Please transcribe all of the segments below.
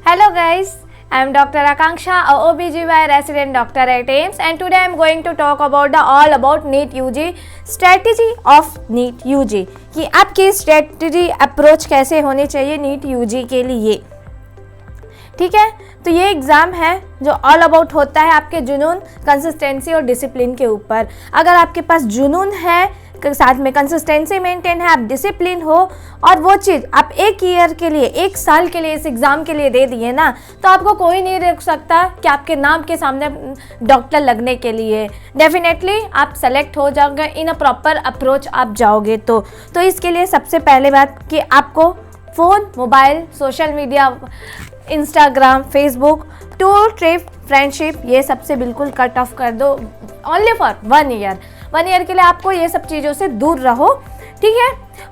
Hello guys, I am Dr. Akanksha, a OBGY resident doctor at AIIMS, and today I am going to talk about all about NEET UG, strategy of NEET UG कि आपकी strategy approach कैसे होनी चाहिए NEET UG के लिए। ठीक है, तो ये एग्ज़ाम है जो ऑल अबाउट होता है आपके जुनून, कंसिस्टेंसी और डिसिप्लिन के ऊपर। अगर आपके पास जुनून है, साथ में कंसिस्टेंसी मेंटेन है, आप डिसिप्लिन हो और वो चीज़ आप एक ईयर के लिए, एक साल के लिए इस एग्ज़ाम के लिए दे दिए ना, तो आपको कोई नहीं रोक सकता कि आपके नाम के सामने डॉक्टर लगने के लिए। डेफिनेटली आप सेलेक्ट हो जाओगे इन अ प्रॉपर अप्रोच आप जाओगे तो इसके लिए सबसे पहले बात कि आपको phone, mobile, social media, Instagram, Facebook, tour, trip, friendship, ये सबसे बिल्कुल कट ऑफ कर दो। Only for 1 year. 1 ईयर के लिए आपको ये सब चीज़ों से दूर रहो, ठीक है।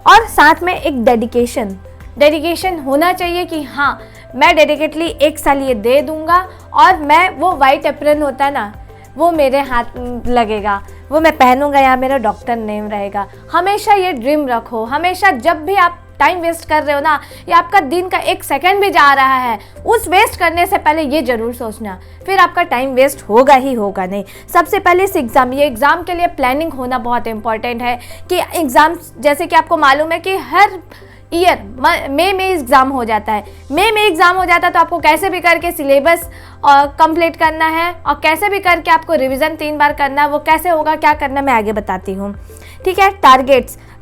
और साथ में एक डेडिकेशन होना चाहिए कि हाँ, मैं डेडिकेटली 1 साल ये दे दूँगा और मैं वो वाइट एप्रन होता है ना, वो मेरे हाथ लगेगा, वो मैं पहनूंगा, या मेरा डॉक्टर नेम रहेगा। हमेशा ये ड्रीम रखो। हमेशा जब भी आप टाइम वेस्ट कर रहे हो ना, या आपका दिन का 1 सेकंड भी जा रहा है, उस वेस्ट करने से पहले ये ज़रूर सोचना, फिर आपका टाइम वेस्ट होगा ही होगा नहीं। सबसे पहले इस एग्ज़ाम के लिए प्लानिंग होना बहुत इंपॉर्टेंट है कि एग्ज़ाम, जैसे कि आपको मालूम है कि हर ईयर मई में एग्ज़ाम हो जाता है। मई में एग्ज़ाम हो जाता है तो आपको कैसे भी करके सिलेबस कंप्लीट करना है और कैसे भी करके आपको रिवीजन 3 बार करना है। वो कैसे होगा, क्या करना, मैं आगे बताती हूँ, ठीक है।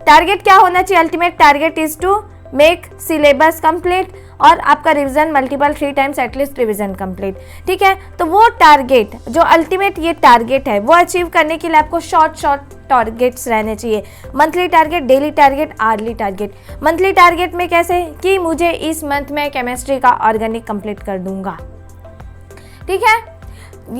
टारगेट क्या होना चाहिए? Ultimate target is to make syllabus complete और आपका revision multiple 3 times at least revision complete, ठीक है। तो वो टारगेट जो अल्टीमेट ये टारगेट है, वो अचीव करने के लिए आपको शॉर्ट टारगेट्स रहने चाहिए। Monthly target, daily target, hourly target. Monthly target में कैसे कि मुझे इस मंथ में केमिस्ट्री का ऑर्गेनिक कंप्लीट कर दूंगा, ठीक है,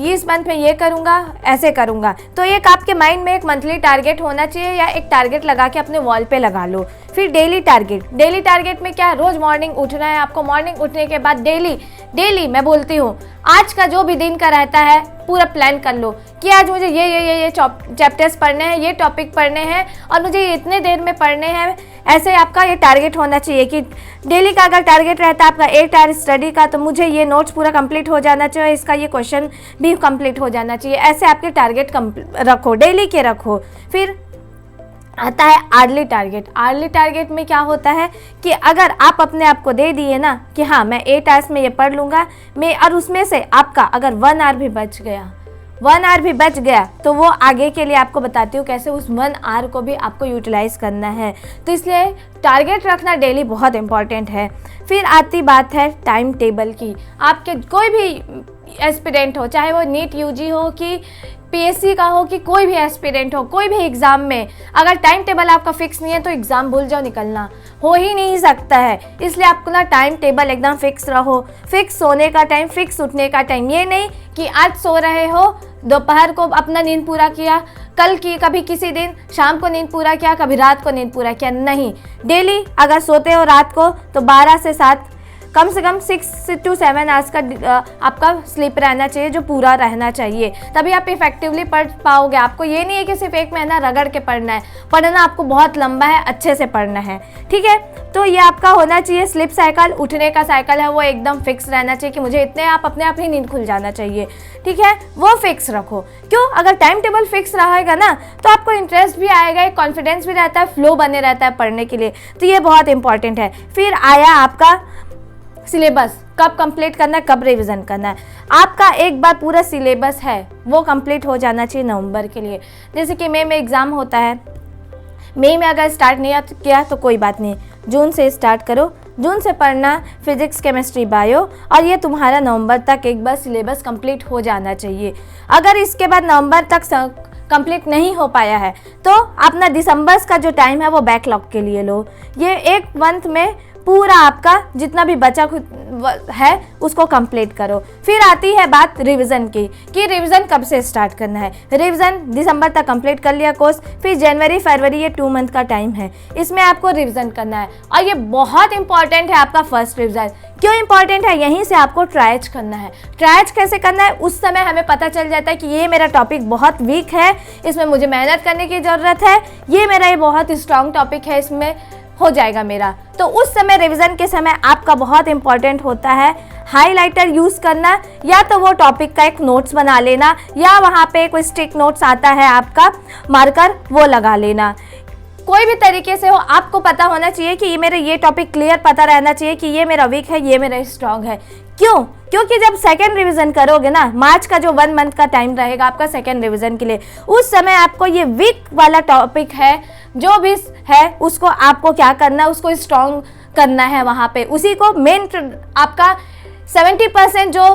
इस मंथ में ये करूँगा, ऐसे करूँगा। तो एक आपके माइंड में एक मंथली टारगेट होना चाहिए, या एक टारगेट लगा के अपने वॉल पे लगा लो। फिर डेली टारगेट में क्या है? रोज़ मॉर्निंग उठना है आपको। मॉर्निंग उठने के बाद डेली मैं बोलती हूँ, आज का जो भी दिन का रहता है पूरा प्लान कर लो कि आज मुझे ये चैप्टर्स पढ़ने हैं, ये टॉपिक पढ़ने हैं और मुझे ये इतने देर में पढ़ने हैं। ऐसे आपका ये टारगेट होना चाहिए कि डेली का अगर टारगेट रहता है आपका 8 आवर स्टडी का, तो मुझे ये नोट्स पूरा कंप्लीट हो जाना चाहिए, इसका ये क्वेश्चन भी कंप्लीट हो जाना चाहिए। ऐसे आपके टारगेट रखो, डेली के रखो। फिर आता है आर्ली टारगेट में क्या होता है कि अगर आप अपने आप को दे दिए ना कि हाँ, मैं 8 आवर्स में ये पढ़ लूँगा और उसमें से आपका अगर 1 आवर भी बच गया तो वो आगे के लिए आपको बताती हूँ कैसे उस 1 आवर को भी आपको यूटिलाइज़ करना है। तो इसलिए टारगेट रखना डेली बहुत इंपॉर्टेंट है। फिर आती बात है टाइम टेबल की। आपके कोई भी एस्पिरेंट हो, चाहे वो नीट यूजी हो कि पीएससी का हो कि कोई भी एस्पिरेंट हो, कोई भी एग्ज़ाम में अगर टाइम टेबल आपका फिक्स नहीं है तो एग्ज़ाम भूल जाओ, निकलना हो ही नहीं सकता है। इसलिए आपको ना टाइम टेबल एकदम फिक्स रहो। फिक्स सोने का टाइम, फिक्स उठने का टाइम। ये नहीं कि आज सो रहे हो, दोपहर को अपना नींद पूरा किया, कभी किसी दिन शाम को नींद पूरा किया, कभी रात को नींद पूरा किया, नहीं। डेली अगर सोते हो रात को तो 12 से 7, कम से कम 6 to 7 आवर्स का आपका स्लीप रहना चाहिए, जो पूरा रहना चाहिए, तभी आप इफेक्टिवली पढ़ पाओगे। आपको ये नहीं है कि सिर्फ एक महीना रगड़ के पढ़ना आपको बहुत लंबा है, अच्छे से पढ़ना है, ठीक है। तो ये आपका होना चाहिए स्लीप साइकिल, उठने का साइकिल है वो एकदम फिक्स रहना चाहिए कि मुझे इतने आप अपने आप ही नींद खुल जाना चाहिए, ठीक है, वो फिक्स रखो। क्यों? अगर टाइम टेबल फिक्स रहेगा ना तो आपको इंटरेस्ट भी आएगा, एक कॉन्फिडेंस भी रहता है, फ्लो बने रहता है पढ़ने के लिए। तो ये बहुत इंपॉर्टेंट है। फिर आया आपका सिलेबस, कब कंप्लीट करना है, कब रिवीजन करना है। आपका एक बार पूरा सिलेबस है वो कंप्लीट हो जाना चाहिए नवंबर के लिए। जैसे कि मई में एग्ज़ाम होता है, मई में अगर स्टार्ट नहीं किया तो कोई बात नहीं, जून से स्टार्ट करो। जून से पढ़ना फिजिक्स, केमिस्ट्री, बायो, और ये तुम्हारा नवंबर तक एक बार सिलेबस कंप्लीट हो जाना चाहिए। अगर इसके बाद नवंबर तक कंप्लीट नहीं हो पाया है तो अपना दिसंबर का जो टाइम है वो बैकलॉग के लिए लो। ये 1 मंथ में पूरा आपका जितना भी बचा है उसको कंप्लीट करो। फिर आती है बात रिवीजन की कि रिवीजन कब से स्टार्ट करना है। रिवीजन दिसंबर तक कंप्लीट कर लिया कोर्स, फिर जनवरी फरवरी ये 2 मंथ का टाइम है, इसमें आपको रिवीजन करना है। और ये बहुत इंपॉर्टेंट है आपका फर्स्ट रिवीजन। क्यों इंपॉर्टेंट है? यहीं से आपको ट्रायज करना है। ट्रायज कैसे करना है? उस समय हमें पता चल जाता है कि ये मेरा टॉपिक बहुत वीक है, इसमें मुझे मेहनत करने की ज़रूरत है, ये बहुत स्ट्रॉन्ग टॉपिक है, इसमें हो जाएगा मेरा। तो उस समय रिवीजन के समय आपका बहुत इंपॉर्टेंट होता है हाइलाइटर यूज़ करना, या तो वो टॉपिक का एक नोट्स बना लेना, या वहाँ पे कोई स्टिक नोट्स आता है आपका मार्कर, वो लगा लेना। कोई भी तरीके से हो, आपको पता होना चाहिए कि ये मेरे ये टॉपिक क्लियर पता रहना चाहिए कि ये मेरा वीक है, ये मेरा स्ट्रॉन्ग है। क्यों? क्योंकि जब सेकेंड रिवीजन करोगे ना, मार्च का जो 1 मंथ का टाइम रहेगा आपका सेकेंड रिवीजन के लिए, उस समय आपको ये वीक वाला टॉपिक है जो भी है उसको आपको क्या करना है, उसको स्ट्रॉन्ग करना है। वहाँ पे उसी को मेन आपका 70% जो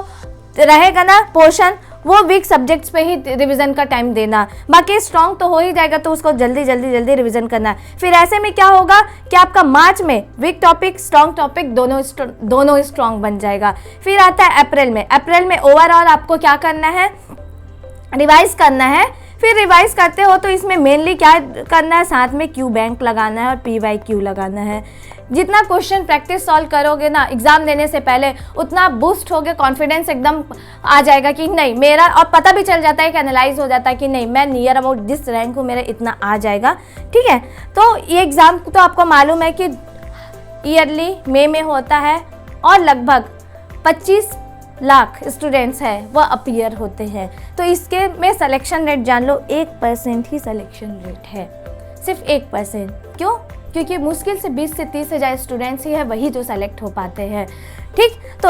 रहेगा ना पोर्शन, वो वीक सब्जेक्ट्स पे ही रिवीजन का टाइम देना। बाकी स्ट्रॉन्ग तो हो ही जाएगा, तो उसको जल्दी जल्दी जल्दी रिवीजन करना। फिर ऐसे में क्या होगा कि आपका मार्च में वीक टॉपिक स्ट्रॉन्ग टॉपिक दोनों स्ट्रॉन्ग बन जाएगा। फिर आता है अप्रैल में ओवरऑल आपको क्या करना है, रिवाइज करना है। फिर रिवाइज करते हो तो इसमें मेनली क्या करना है, साथ में क्यू बैंक लगाना है और PYQ लगाना है। जितना क्वेश्चन प्रैक्टिस सॉल्व करोगे ना एग्जाम देने से पहले, उतना बूस्ट होगे, कॉन्फिडेंस एकदम आ जाएगा कि नहीं मेरा, और पता भी चल जाता है कि एनालाइज हो जाता है कि नहीं मैं नियर अबाउट दिस रैंक हूँ, मेरा इतना आ जाएगा। ठीक है, तो ये एग्ज़ाम तो आपको मालूम है कि ईयरली मई में होता है और लगभग 25 लाख स्टूडेंट्स हैं वह अपीयर होते हैं। तो इसके में सिलेक्शन रेट जान लो 1% ही सिलेक्शन रेट है, सिर्फ 1%। क्यों? क्योंकि मुश्किल से 20 से 30 हज़ार स्टूडेंट्स ही है वही जो सेलेक्ट हो पाते हैं। ठीक, तो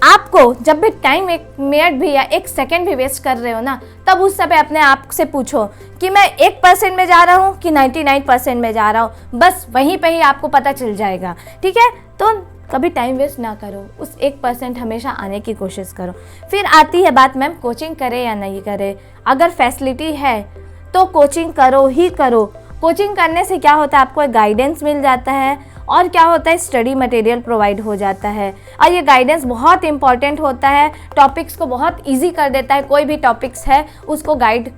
आपको जब भी टाइम 1 मिनट भी या 1 सेकेंड भी वेस्ट कर रहे हो ना, तब उस समय अपने आप से पूछो कि मैं 1% में जा रहा हूँ कि 99% में जा रहा हूँ। बस वहीं पे ही आपको पता चल जाएगा। ठीक है, तो कभी टाइम वेस्ट ना करो, उस 1% हमेशा आने की कोशिश करो। फिर आती है बात मैम कोचिंग करें या नहीं करें। अगर फैसिलिटी है तो कोचिंग करो ही करो। कोचिंग करने से क्या होता है, आपको एक गाइडेंस मिल जाता है और क्या होता है, स्टडी मटेरियल प्रोवाइड हो जाता है। और ये गाइडेंस बहुत इंपॉर्टेंट होता है, टॉपिक्स को बहुत ईजी कर देता है। कोई भी टॉपिक्स है उसको गाइड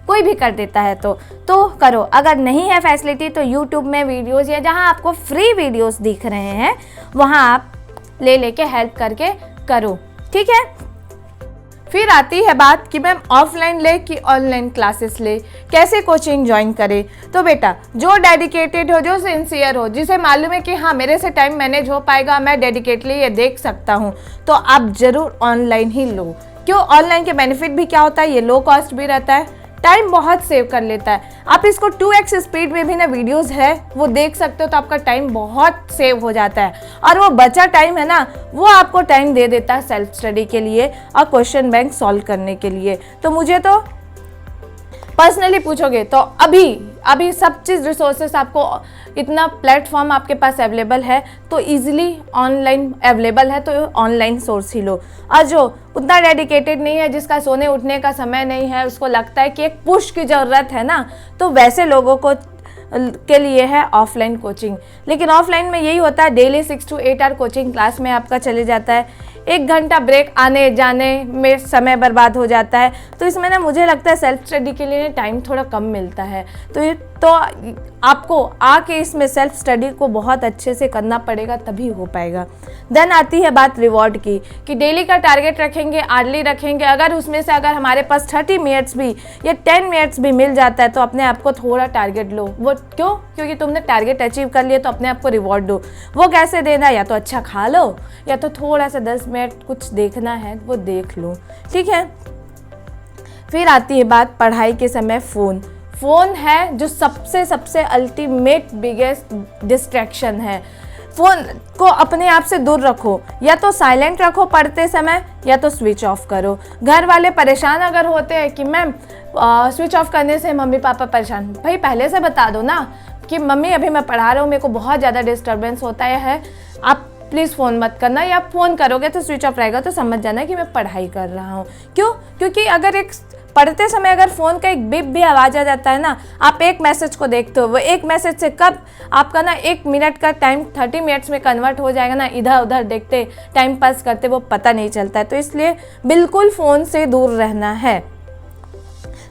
कोई भी कर देता है, तो करो। अगर नहीं है फैसिलिटी तो यूट्यूब में वीडियोस या जहां आपको फ्री वीडियोस दिख रहे हैं वहां आप ले लेके हेल्प करके करो। ठीक है, फिर आती है बात कि मैम ऑफलाइन ले कि ऑनलाइन क्लासेस ले, कैसे कोचिंग ज्वाइन करे। तो बेटा जो डेडिकेटेड हो, जो सिंसियर हो, जिसे मालूम है कि हाँ मेरे से टाइम मैनेज हो पाएगा, मैं डेडिकेटली ये देख सकता हूँ, तो आप ज़रूर ऑनलाइन ही लो। क्यों? ऑनलाइन के बेनिफिट भी क्या होता है, ये लो कॉस्ट भी रहता है, टाइम बहुत सेव कर लेता है। आप इसको 2x स्पीड में भी ना वीडियोस है वो देख सकते हो, तो आपका टाइम बहुत सेव हो जाता है। और वो बचा टाइम है ना, वो आपको टाइम दे देता है सेल्फ स्टडी के लिए और क्वेश्चन बैंक सॉल्व करने के लिए। तो मुझे तो पर्सनली पूछोगे तो अभी सब चीज़ रिसोर्सेस आपको, इतना प्लेटफॉर्म आपके पास अवेलेबल है, तो इजीली ऑनलाइन अवेलेबल है, तो ऑनलाइन सोर्स ही लो। और जो उतना डेडिकेटेड नहीं है, जिसका सोने उठने का समय नहीं है, उसको लगता है कि एक पुश की ज़रूरत है ना, तो वैसे लोगों को के लिए है ऑफलाइन कोचिंग। लेकिन ऑफलाइन में यही होता है, daily 6 to 8 hour coaching class में आपका चले जाता है, 1 घंटा ब्रेक आने जाने में समय बर्बाद हो जाता है। तो इसमें ना मुझे लगता है सेल्फ स्टडी के लिए टाइम थोड़ा कम मिलता है। तो आपको आके इसमें सेल्फ स्टडी को बहुत अच्छे से करना पड़ेगा, तभी हो पाएगा। देन आती है बात रिवॉर्ड की, कि डेली का टारगेट रखेंगे, आर्ली रखेंगे। अगर उसमें से अगर हमारे पास 30 मिनट्स भी या 10 मिनट्स भी मिल जाता है तो अपने आप को थोड़ा टारगेट लो। वो क्यों? क्योंकि तुमने टारगेट अचीव कर लिया, तो अपने आप को रिवॉर्ड दो। वो कैसे देना, या तो अच्छा खा लो या तो थोड़ा सा 10 मिनट कुछ देखना है वो देख लो। ठीक है, फिर आती है बात पढ़ाई के समय फ़ोन है जो सबसे अल्टीमेट बिगेस्ट डिस्ट्रैक्शन है। फ़ोन को अपने आप से दूर रखो, या तो साइलेंट रखो पढ़ते समय, या तो स्विच ऑफ करो। घर वाले परेशान अगर होते हैं कि मैम स्विच ऑफ करने से मम्मी पापा परेशान, भाई पहले से बता दो ना कि मम्मी अभी मैं पढ़ा रहा हूँ, मेरे को बहुत ज़्यादा डिस्टर्बेंस होता है, आप प्लीज़ फ़ोन मत करना, या फ़ोन करोगे तो स्विच ऑफ रहेगा, तो समझ जाना कि मैं पढ़ाई कर रहा हूँ। क्यों? क्योंकि अगर एक पढ़ते समय अगर फ़ोन का एक बिप भी आवाज़ आ जाता है ना, आप एक मैसेज को देखते हो, वो एक मैसेज से कब आपका ना 1 मिनट का टाइम 30 मिनट्स में कन्वर्ट हो जाएगा ना, इधर उधर देखते टाइम पास करते वो पता नहीं चलता है। तो इसलिए बिल्कुल फ़ोन से दूर रहना है।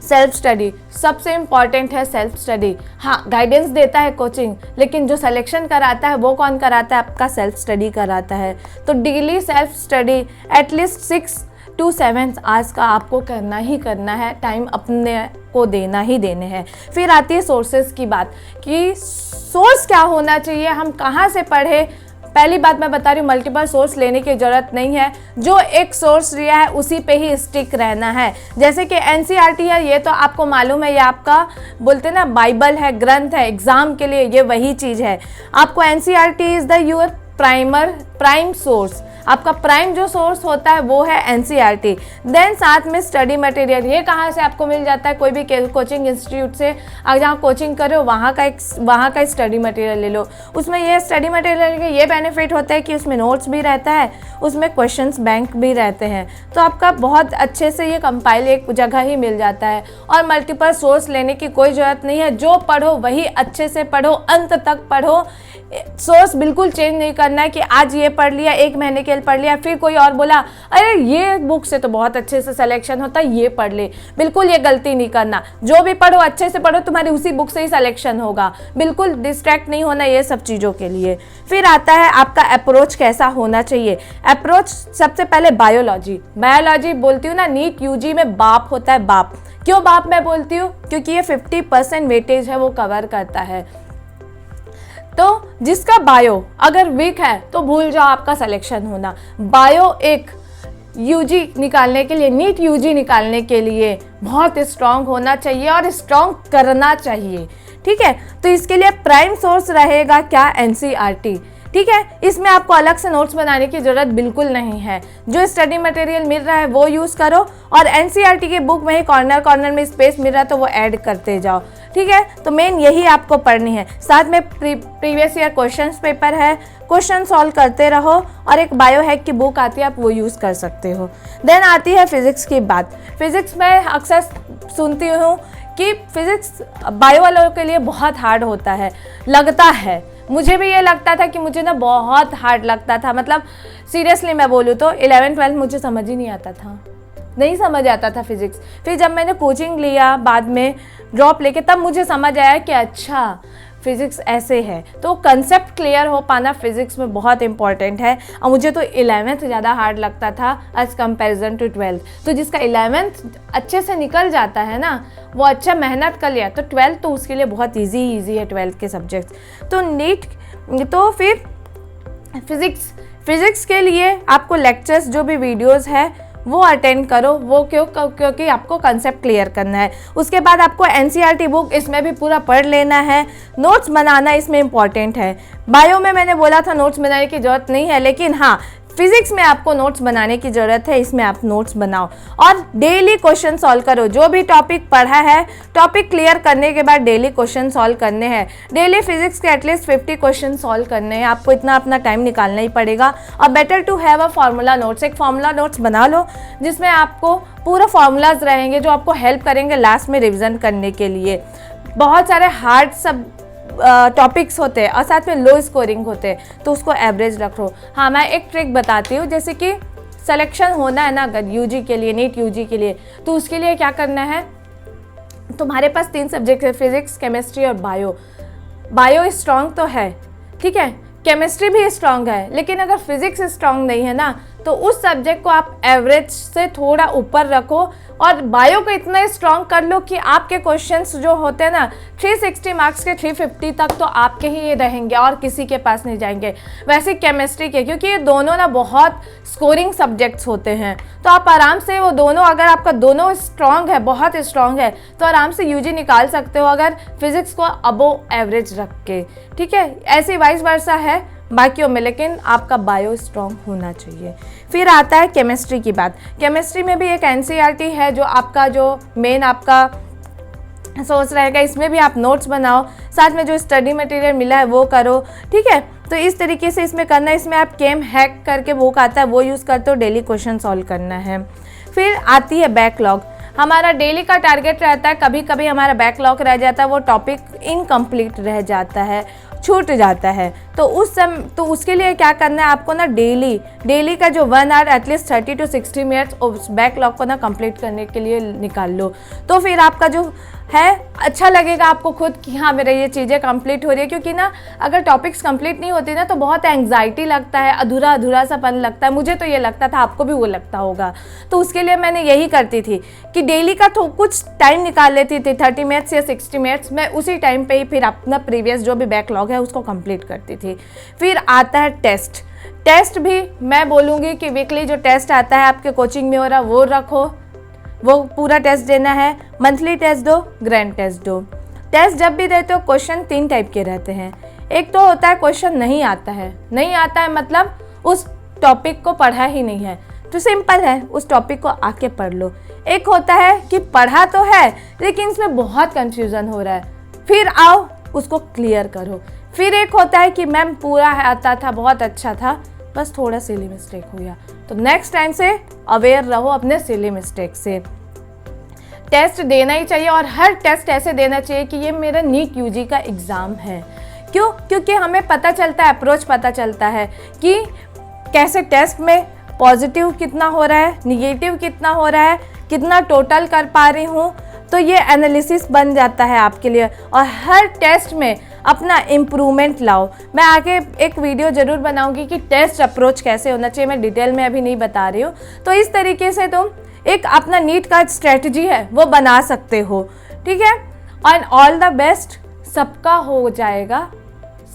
सेल्फ स्टडी सबसे इम्पॉर्टेंट है। सेल्फ स्टडी हाँ गाइडेंस देता है कोचिंग, लेकिन जो सिलेक्शन कराता है वो कौन कराता है? आपका सेल्फ स्टडी कराता है। तो daily self study at least 6 to 7 hours का आपको करना ही करना है, टाइम अपने को देना ही देने हैं। फिर आती है सोर्सेज की बात, कि सोर्स क्या होना चाहिए, हम कहाँ से पढ़े, पहली बात मैं बता रही हूँ, मल्टीपल सोर्स लेने की ज़रूरत नहीं है, जो एक सोर्स लिया है उसी पे ही स्टिक रहना है। जैसे कि एनसीईआरटी है, ये तो आपको मालूम है, ये आपका बोलते हैं ना बाइबल है, ग्रंथ है, एग्ज़ाम के लिए ये वही चीज़ है। आपको NCERT is the your prime source, आपका प्राइम जो सोर्स होता है वो है एनसीईआरटी। देन साथ में स्टडी मटेरियल, ये कहाँ से आपको मिल जाता है, कोई भी कोचिंग इंस्टीट्यूट से आप जहाँ कोचिंग कर रहे हो वहाँ का स्टडी मटेरियल ले लो। उसमें ये स्टडी मटेरियल के ये बेनिफिट होता है कि उसमें नोट्स भी रहता है, उसमें क्वेश्चंस बैंक भी रहते हैं, तो आपका बहुत अच्छे से ये कंपाइल एक जगह ही मिल जाता है। और मल्टीपल सोर्स लेने की कोई ज़रूरत नहीं है, जो पढ़ो वही अच्छे से पढ़ो, अंत तक पढ़ो। सोर्स बिल्कुल चेंज नहीं करना है कि आज ये पढ़ लिया, एक महीने के लिए पढ़ लिया, फिर कोई और बोला अरे ये बुक से तो बहुत अच्छे से सिलेक्शन होता है, ये पढ़ ले। बिल्कुल ये गलती नहीं करना, जो भी पढ़ो अच्छे से पढ़ो, तुम्हारी उसी बुक से ही सिलेक्शन होगा। बिल्कुल डिस्ट्रैक्ट नहीं होना ये सब चीज़ों के लिए। फिर आता है आपका अप्रोच कैसा होना चाहिए। अप्रोच सबसे पहले बायोलॉजी बोलती हूँ ना, नीट यूजी में बाप होता है, बाप। क्यों बाप मैं बोलती हूँ, क्योंकि ये 50% वेटेज है वो कवर करता है। तो जिसका बायो अगर वीक है तो भूल जाओ आपका सिलेक्शन होना। बायो एक यूजी निकालने के लिए, नीट यूजी निकालने के लिए बहुत स्ट्रांग होना चाहिए और स्ट्रांग करना चाहिए, ठीक है। तो इसके लिए प्राइम सोर्स रहेगा क्या, एनसीईआरटी, ठीक है। इसमें आपको अलग से नोट्स बनाने की ज़रूरत बिल्कुल नहीं है, जो स्टडी मटेरियल मिल रहा है वो यूज़ करो, और एनसीईआरटी की बुक में ही कॉर्नर में स्पेस मिल रहा है तो वो ऐड करते जाओ, ठीक है। तो मेन यही आपको पढ़नी है। साथ में प्रीवियस ईयर क्वेश्चंस पेपर है, क्वेश्चन सॉल्व करते रहो, और एक बायो हैक की बुक आती है, आप वो यूज़ कर सकते हो। देन आती है फिज़िक्स की बात। फिज़िक्स में अक्सर सुनती हूँ कि फिज़िक्स बायो वालों के लिए बहुत हार्ड होता है, लगता है। मुझे भी ये लगता था कि मुझे ना बहुत हार्ड लगता था, मतलब सीरियसली मैं बोलूँ तो 11th-12th मुझे समझ ही नहीं आता था, नहीं समझ आता था फिज़िक्स। फिर जब मैंने कोचिंग लिया, बाद में ड्रॉप लेके, तब मुझे समझ आया कि अच्छा फिज़िक्स ऐसे है। तो कंसेप्ट क्लियर हो पाना फिज़िक्स में बहुत इंपॉर्टेंट है। और मुझे तो 11th ज़्यादा हार्ड लगता था एज़ कंपेरिजन टू 12th। तो जिसका 11th अच्छे से निकल जाता है ना, वो अच्छा मेहनत कर लिया, तो 12th तो उसके लिए बहुत ईजी है 12th के सब्जेक्ट्स। तो नीट, तो फिर फिज़िक्स के लिए आपको लेक्चर्स जो भी वीडियोज़ है वो अटेंड करो, वो क्योंकि आपको कंसेप्ट क्लियर करना है। उसके बाद आपको एनसीईआरटी बुक इसमें भी पूरा पढ़ लेना है, नोट्स बनाना इसमें इम्पॉर्टेंट है। बायो में मैंने बोला था नोट्स बनाने की ज़रूरत नहीं है, लेकिन हाँ फिज़िक्स में आपको नोट्स बनाने की ज़रूरत है, इसमें आप नोट्स बनाओ और डेली क्वेश्चन सॉल्व करो। जो भी टॉपिक पढ़ा है, टॉपिक क्लियर करने के बाद डेली क्वेश्चन सॉल्व करने हैं। डेली फिज़िक्स के एटलीस्ट 50 क्वेश्चन सॉल्व करने हैं, आपको इतना अपना टाइम निकालना ही पड़ेगा। और better to have a formula notes, एक फार्मूला नोट्स बना लो जिसमें आपको पूरा फार्मूलाज रहेंगे जो आपको हेल्प करेंगे लास्ट में रिविज़न करने के लिए। बहुत सारे हार्ड सब टॉपिक्स होते हैं और साथ में लो स्कोरिंग होते हैं, तो उसको एवरेज रखो। हाँ, मैं एक ट्रिक बताती हूँ, जैसे कि सिलेक्शन होना है ना अगर यूजी के लिए, नीट यूजी के लिए, तो उसके लिए क्या करना है, तुम्हारे पास 3 सब्जेक्ट है, फिजिक्स, केमिस्ट्री और बायो। बायो स्ट्रांग तो है, ठीक है, केमिस्ट्री भी स्ट्रांग है, लेकिन अगर फिजिक्स स्ट्रांग नहीं है ना, तो उस सब्जेक्ट को आप एवरेज से थोड़ा ऊपर रखो और बायो को इतना स्ट्रांग कर लो कि आपके क्वेश्चंस जो होते हैं ना 360 मार्क्स के 350 तक तो आपके ही ये रहेंगे और किसी के पास नहीं जाएंगे। वैसे केमिस्ट्री के, क्योंकि ये दोनों ना बहुत स्कोरिंग सब्जेक्ट्स होते हैं, तो आप आराम से वो दोनों, अगर आपका दोनों स्ट्रांग है, बहुत स्ट्रांग है, तो आराम से यूजी निकाल सकते हो अगर फिजिक्स को अबोव एवरेज रख के, ठीक है। ऐसे वाइस वर्सा है बाकियों में, लेकिन आपका बायो स्ट्रांग होना चाहिए। फिर आता है केमिस्ट्री की बात। केमिस्ट्री में भी एक एनसीईआरटी है जो आपका जो मेन आपका सोच रहेगा, इसमें भी आप नोट्स बनाओ, साथ में जो स्टडी मटेरियल मिला है वो करो, ठीक है। तो इस तरीके से इसमें करना है। इसमें आप केम हैक करके बुक आता है वो यूज़ करते हो, डेली क्वेश्चन सॉल्व करना है। फिर आती है बैकलॉग। हमारा डेली का टारगेट रहता है, कभी कभी हमारा बैकलॉग रह जाता है, वो टॉपिक इनकम्प्लीट रह जाता है, छूट जाता है, तो उसके लिए क्या करना है आपको ना, डेली का जो 1 आवर एटलीस्ट 30 to 60 मिनट्स उस बैकलॉग को ना कंप्लीट करने के लिए निकाल लो। तो फिर आपका जो है अच्छा लगेगा आपको खुद कि हाँ मेरा ये चीज़ें कंप्लीट हो रही है। क्योंकि ना अगर टॉपिक्स कंप्लीट नहीं होती ना तो बहुत एंग्जाइटी लगता है, अधूरा सापन लगता है। मुझे तो ये लगता था, आपको भी वो लगता होगा। तो उसके लिए मैंने यही करती थी कि डेली का कुछ टाइम निकाल लेती थी, 30 मिनट्स या 60 मिनट्स। मैं उसी टाइम पे ही फिर अपना प्रीवियस जो भी बैकलॉग है उसको कंप्लीट करती थी। थी। फिर आता है टेस्ट। टेस्ट भी मैं बोलूँगी कि वीकली जो टेस्ट आता है आपके कोचिंग में हो रहा वो रखो, वो पूरा टेस्ट देना है। मंथली टेस्ट दो, ग्रैंड टेस्ट दो। टेस्ट जब भी देते हो क्वेश्चन 3 टाइप के रहते हैं। एक तो होता है क्वेश्चन नहीं आता है, नहीं आता है मतलब उस टॉपिक को पढ़ा ही नहीं है, तो सिंपल है, उस टॉपिक को आके पढ़ लो। एक होता है कि पढ़ा तो है लेकिन इसमें बहुत कंफ्यूजन हो रहा है, फिर आओ उसको क्लियर करो। फिर एक होता है कि मैम पूरा आता था, बहुत अच्छा था, बस थोड़ा सिली मिस्टेक हो गया, तो नेक्स्ट टाइम से अवेयर रहो अपने सिली मिस्टेक से। टेस्ट देना ही चाहिए और हर टेस्ट ऐसे देना चाहिए कि ये मेरा नीट यूजी का एग्ज़ाम है। क्यों? क्योंकि हमें पता चलता है, अप्रोच पता चलता है कि कैसे टेस्ट में पॉजिटिव कितना हो रहा है, निगेटिव कितना हो रहा है, कितना टोटल कर पा रही हूँ, तो ये एनालिसिस बन जाता है आपके लिए। और हर टेस्ट में अपना इम्प्रूवमेंट लाओ। मैं आगे एक वीडियो ज़रूर बनाऊंगी कि टेस्ट अप्रोच कैसे होना चाहिए, मैं डिटेल में अभी नहीं बता रही हूँ। तो इस तरीके से तुम एक अपना नीट का स्ट्रेटजी है वो बना सकते हो, ठीक है। और ऑल द बेस्ट, सबका हो जाएगा।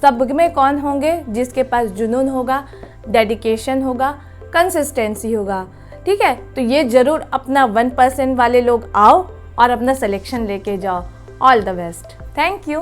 सब में कौन होंगे? जिसके पास जुनून होगा, डेडिकेशन होगा, कंसिस्टेंसी होगा, ठीक है। तो ये ज़रूर अपना 1% वाले लोग आओ और अपना सिलेक्शन लेके जाओ। All the best, thank you.